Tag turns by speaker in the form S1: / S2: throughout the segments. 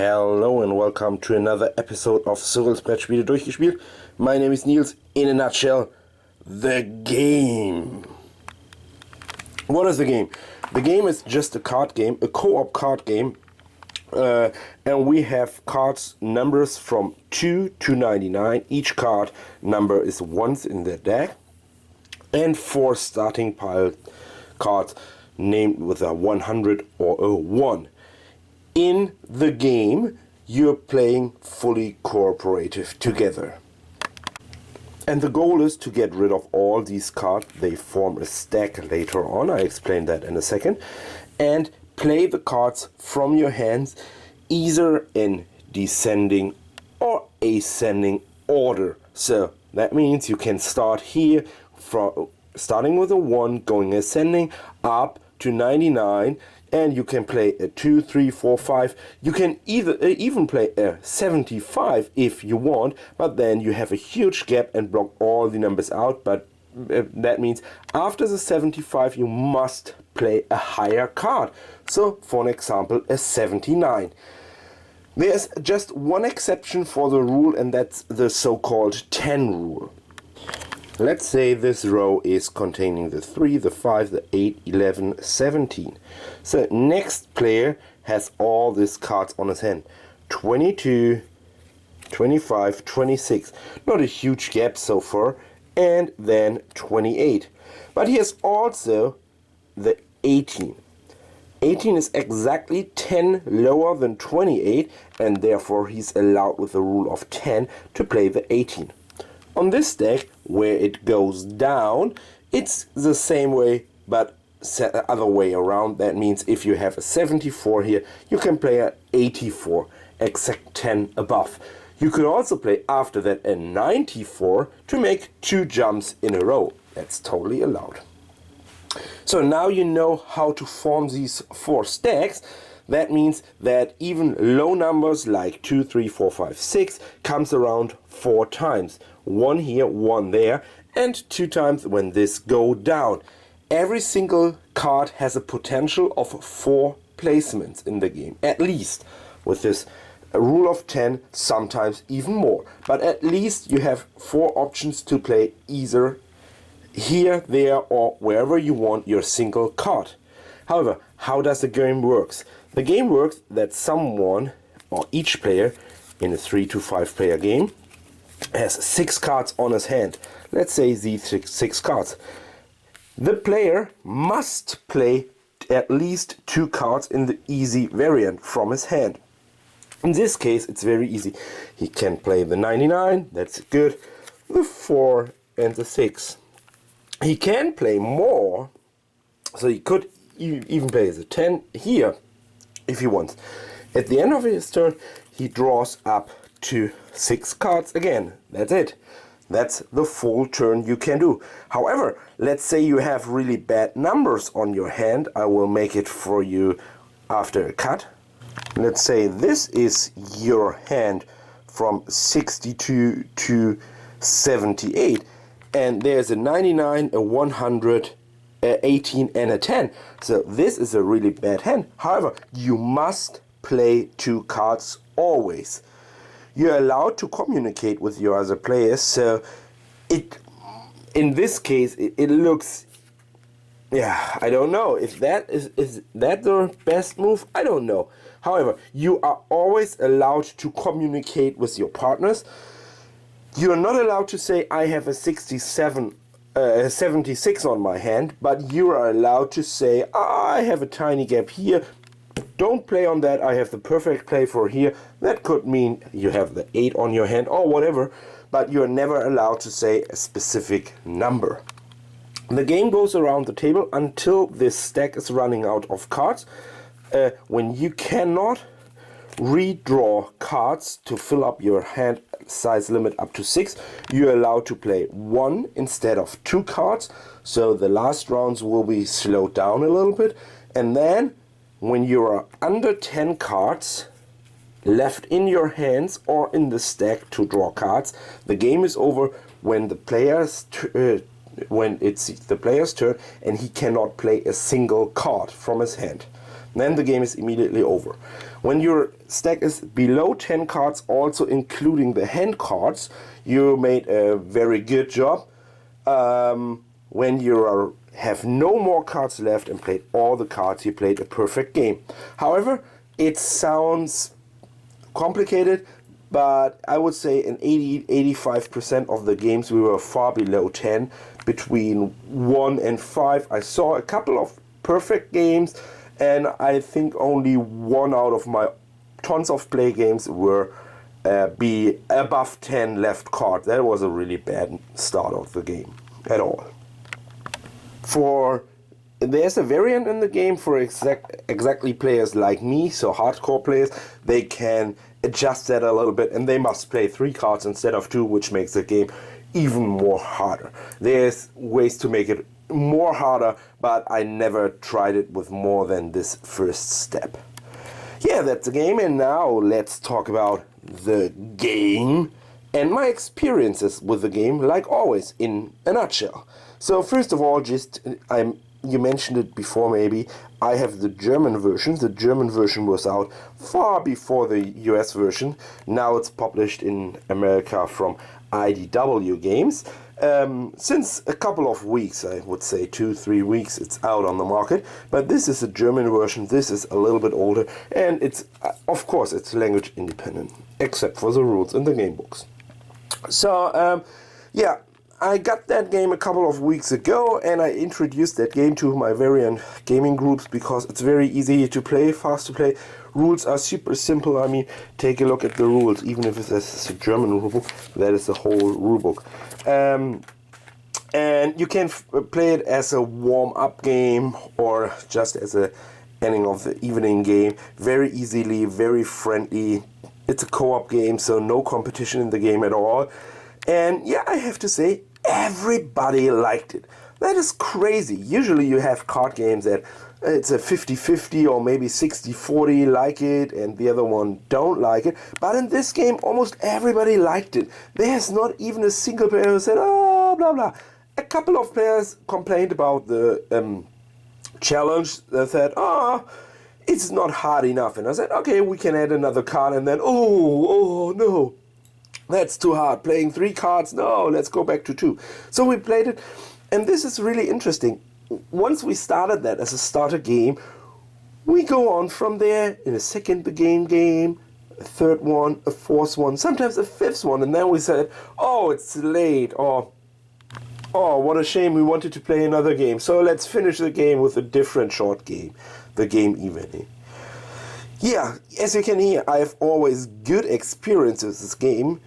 S1: Hello and welcome to another episode of Cyrils Brettspiele durchgespielt. My name is Nils. In a nutshell, the game. What is the game? The game is just a card game, a co-op card game. And we have cards numbers from 2 to 99. Each card number is once in the deck. And 4 starting pile cards named with a 100 or a 1. In the game, you're playing fully cooperative together. And the goal is to get rid of all these cards. They form a stack later on. I explain that in a second. And play the cards from your hands either in descending or ascending order. So that means you can start here from starting with a 1, going ascending up to 99. And you can play a 2, 3, 4, 5. You can even play a 75 if you want, but then you have a huge gap and block all the numbers out. But that means after the 75 you must play a higher card. So for an example, a 79. There's just one exception for the rule, and that's the so-called 10 rule. Let's say this row is containing the 3, the 5, the 8, 11, 17. So next player has all these cards on his hand. 22, 25, 26. Not a huge gap so far. And then 28. But he has also the 18. 18 is exactly 10 lower than 28, and therefore he's allowed with the rule of 10 to play the 18. On this deck, where it goes down, it's the same way, but the other way around. That means if you have a 74 here, you can play a 84, exact 10 above. You could also play after that a 94 to make 2 jumps in a row. That's totally allowed. So now you know how to form these 4 stacks. That means that even low numbers like 2, 3, 4, 5, 6 comes around 4 times. 1 here, 1 there, and 2 times when this go down. Every single card has a potential of 4 placements in the game, at least. With this rule of 10, sometimes even more. But at least you have 4 options to play either here, there, or wherever you want your single card. However, how does the game works? The game works that someone, or each player, in a 3 to 5 player game, has 6 cards on his hand. Let's say these 6 cards. The player must play at least 2 cards in the easy variant from his hand. In this case, it's very easy. He can play the 99, that's good, the 4 and the 6. He can play more, so he could even play the 10 here if he wants. At the end of his turn, he draws up to 6 cards again. That's it. That's the full turn you can do. However, let's say you have really bad numbers on your hand. I will make it for you after a cut. Let's say this is your hand from 62 to 78. And there's a 99, a 100, a 18 and a 10. So this is a really bad hand. However, you must play 2 cards always. You're allowed to communicate with your other players, so in this case it looks, yeah, I don't know if that is that the best move. I don't know. However, you are always allowed to communicate with your partners. You're not allowed to say I have a 76 on my hand, but you are allowed to say I have a tiny gap here. Don't play on that, I have the perfect play for here. That could mean you have the 8 on your hand or whatever, but you're never allowed to say a specific number. The game goes around the table until this stack is running out of cards. When you cannot redraw cards to fill up your hand size limit up to 6, you're allowed to play 1 instead of 2 cards. So the last rounds will be slowed down a little bit, and then when you are under 10 cards left in your hands or in the stack to draw cards, the game is over when the player's when it's the player's turn and he cannot play a single card from his hand. then the game is immediately over. When your stack is below 10 cards, also including the hand cards, you made a very good job. When you have no more cards left and played all the cards, you played a perfect game. However, it sounds complicated, but I would say in 80-85% of the games we were far below 10, between 1 and 5. I saw a couple of perfect games, and I think only 1 out of my tons of play games were be above 10 left card. That was a really bad start of the game at all. There's a variant in the game for exactly players like me, so hardcore players. They can adjust that a little bit, and they must play 3 cards instead of 2, which makes the game even more harder. There's ways to make it more harder, but I never tried it with more than this first step. Yeah, that's the game, and now let's talk about the game and my experiences with the game, like always, in a nutshell. So first of all, you mentioned it before maybe, I have the German version. The German version was out far before the US version. Now it's published in America from IDW Games. Since a couple of weeks, I would say 2-3 weeks, it's out on the market. But this is a German version. This is a little bit older, and it's of course it's language independent, except for the rules in the game books. So yeah, I got that game a couple of weeks ago, and I introduced that game to my variant gaming groups because it's very easy to play, fast to play. Rules are super simple. I mean, take a look at the rules. Even if it's a German rulebook, that is the whole rulebook. And you can play it as a warm-up game or just as a ending of the evening game. Very easily, very friendly. It's a co-op game, so no competition in the game at all. And yeah, I have to say, everybody liked it. That is crazy. Usually you have card games that it's a 50-50 or maybe 60-40 like it and the other one don't like it. But in this game, almost everybody liked it. There's not even a single player who said, oh, blah, blah. A couple of players complained about the challenge. They said, oh, it's not hard enough. And I said, okay, we can add another card. And then, oh, no. That's too hard. Playing 3 cards? No, let's go back to 2. So we played it, and this is really interesting. Once we started that as a starter game, we go on from there. In a second the game, a third one, a fourth one, sometimes a fifth one, and then we said, oh, it's late, or oh, what a shame, we wanted to play another game, so let's finish the game with a different short game, the game evening. Yeah, as you can hear, I have always good experience with this game,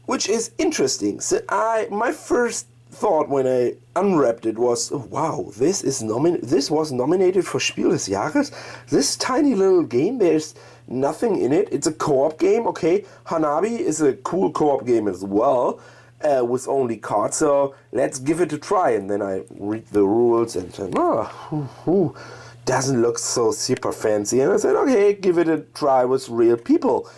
S1: which is interesting. So my first thought when I unwrapped it was, oh, wow, this was nominated for Spiel des Jahres. This tiny little game, there's nothing in it. It's a co-op game, okay. Hanabi is a cool co-op game as well, with only cards, so let's give it a try. And then I read the rules and said, doesn't look so super fancy. And I said, okay, give it a try with real people.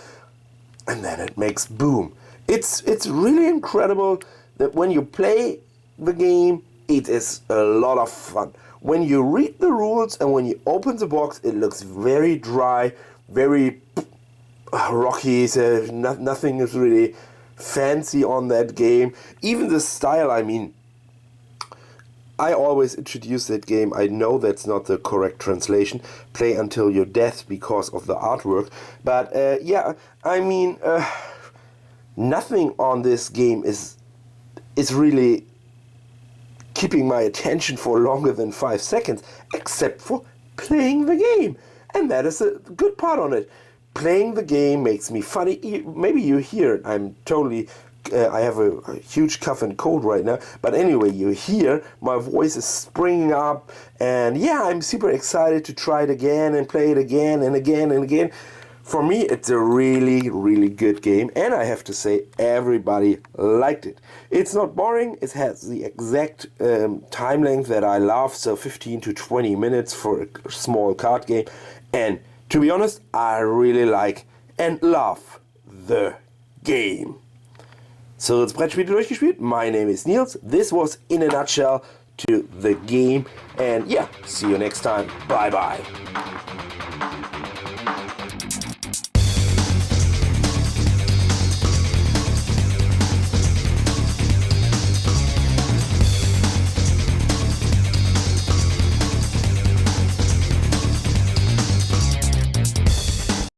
S1: And then it makes boom. It's really incredible that when you play the game, it is a lot of fun. When you read the rules and when you open the box, it looks very dry, very rocky. So nothing is really fancy on that game. Even the style, I mean, I always introduce that game. I know that's not the correct translation. Play until your death because of the artwork. But yeah, I mean, nothing on this game is really keeping my attention for longer than 5 seconds, except for playing the game. And that is a good part on it. Playing the game makes me funny. Maybe you hear it. I'm totally... I have a huge cough and cold right now, but anyway, you hear my voice is springing up, and yeah, I'm super excited to try it again and play it again and again and again. For me, it's a really, really good game, and I have to say, everybody liked it. It's not boring. It has the exact time length that I love, so 15 to 20 minutes for a small card game, and to be honest, I really like and love the game. Cyrils Brettspiele durchgespielt. My name is Nils. This was in a nutshell to the game. And yeah, see you next time. Bye bye.